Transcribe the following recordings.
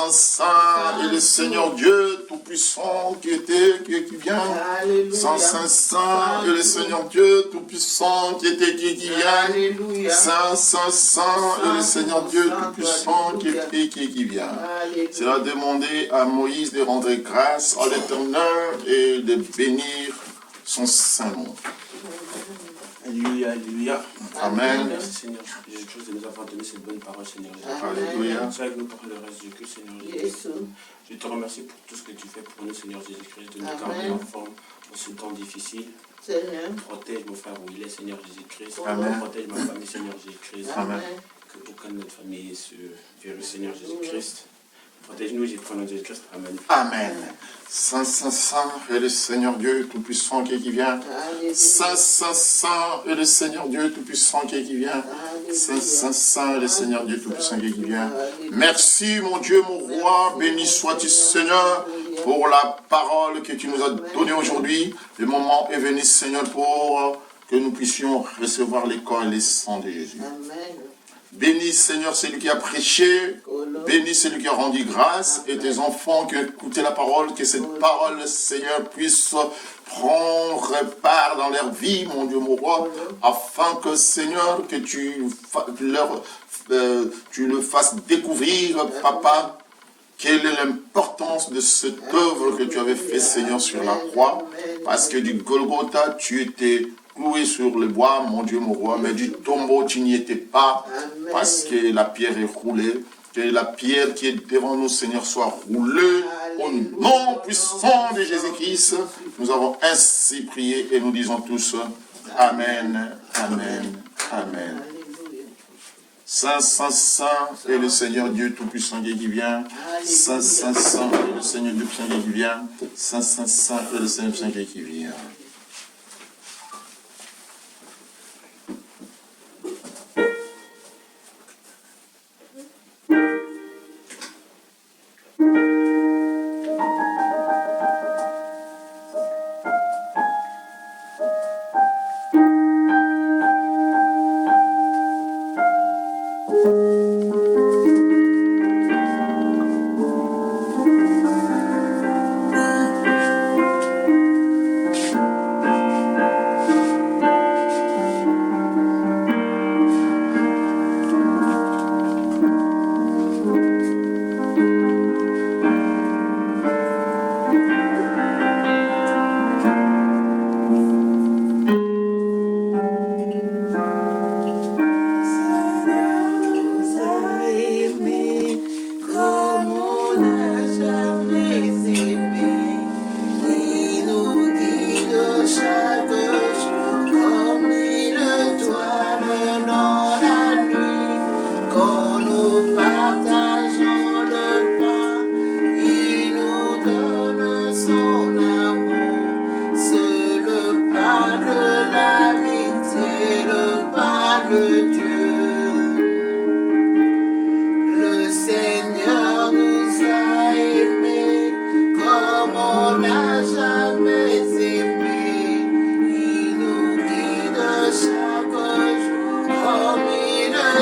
Saint est le Seigneur Dieu Tout-Puissant qui était, qui vient. Saint est le Seigneur Dieu Tout-Puissant qui était, qui vient. Saint est le Seigneur Dieu Tout-Puissant qui était, qui vient. C'est à demander à Moïse de rendre grâce à l'Éternel et de bénir son saint nom. Alléluia, alléluia. Amen. Merci Seigneur Jésus-Christ de nous avoir donné cette bonne parole, Seigneur Jésus. Alléluia. Sois avec nous pour le reste du culte, Seigneur Jésus. Je te remercie pour tout ce que tu fais pour nous, Seigneur Jésus-Christ, de nous garder en forme en ce temps difficile. Protège mon frère où il est, Seigneur Jésus-Christ. Protège ma famille, Seigneur Jésus-Christ. Que aucun de notre famille se virus, Seigneur Jésus-Christ. Protège-nous, j'ai pris en Jésus-Christ. Amen. Amen. Saint est le Seigneur Dieu Tout-Puissant qui vient. Saint est le Seigneur Dieu Tout-Puissant qui vient. Saint est le Seigneur Dieu Tout-Puissant qui vient. Merci mon Dieu, mon roi, béni sois-tu Seigneur pour la parole que tu nous as donnée aujourd'hui. Le moment est venu Seigneur pour que nous puissions recevoir les corps et les sangs de Jésus. Amen. Bénis Seigneur celui qui a prêché, bénis celui qui a rendu grâce et tes enfants qui ont écouté la parole, que cette parole Seigneur puisse prendre part dans leur vie, mon Dieu, mon roi, afin que Seigneur, que tu le fasses découvrir, Papa, quelle est l'importance de cette œuvre que tu avais fait Seigneur sur la croix, parce que du Golgotha tu étais cloué sur le bois, mon Dieu, mon roi, mais du tombeau, tu n'y étais pas, parce que la pierre est roulée. Que la pierre qui est devant nous, Seigneur, soit roulée au nom puissant de Jésus-Christ. Nous avons ainsi prié et nous disons tous Amen, Amen, Amen. Saint est le Seigneur Dieu Tout-Puissant qui vient. Saint est le Seigneur Dieu Tout-Puissant qui vient. Saint est le Seigneur Tout-Puissant qui vient.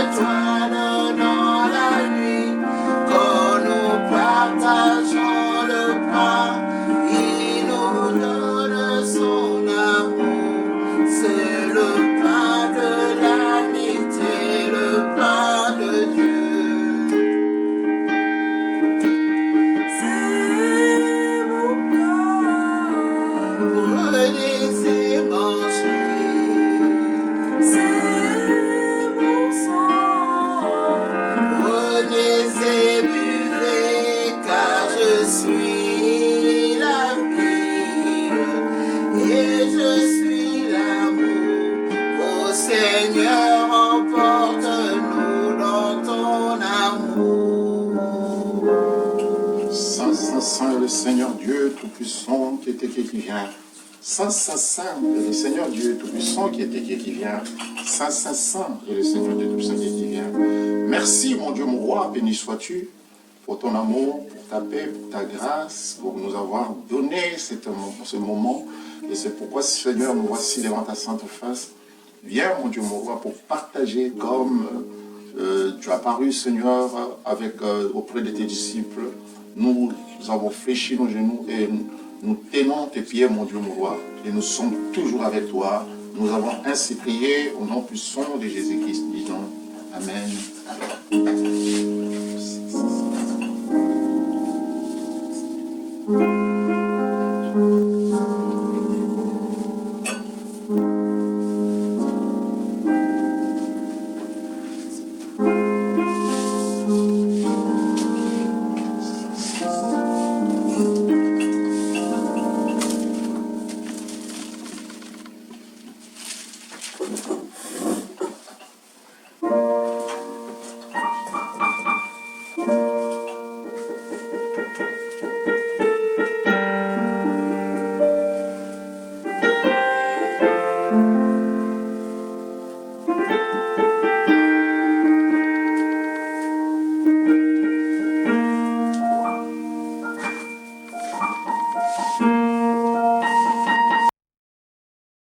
Étoile dans la nuit. Seigneur Dieu Tout-Puissant qui était qui vient. Saint, Saint, Saint est le Seigneur Dieu Tout-Puissant qui était qui vient. Saint, Saint, Saint est le Seigneur Dieu Tout-Puissant qui vient. Merci mon Dieu, mon roi, béni sois-tu pour ton amour, pour ta paix, pour ta grâce, pour nous avoir donné ce moment. Et c'est pourquoi, Seigneur, nous voici devant ta sainte face. Viens, mon Dieu, mon roi, pour partager comme tu as paru, Seigneur, auprès de tes disciples. Nous avons fléchi nos genoux et nous tenons tes pieds, mon Dieu, mon roi, et nous sommes toujours avec toi. Nous avons ainsi prié au nom puissant de Jésus-Christ. Disons Amen.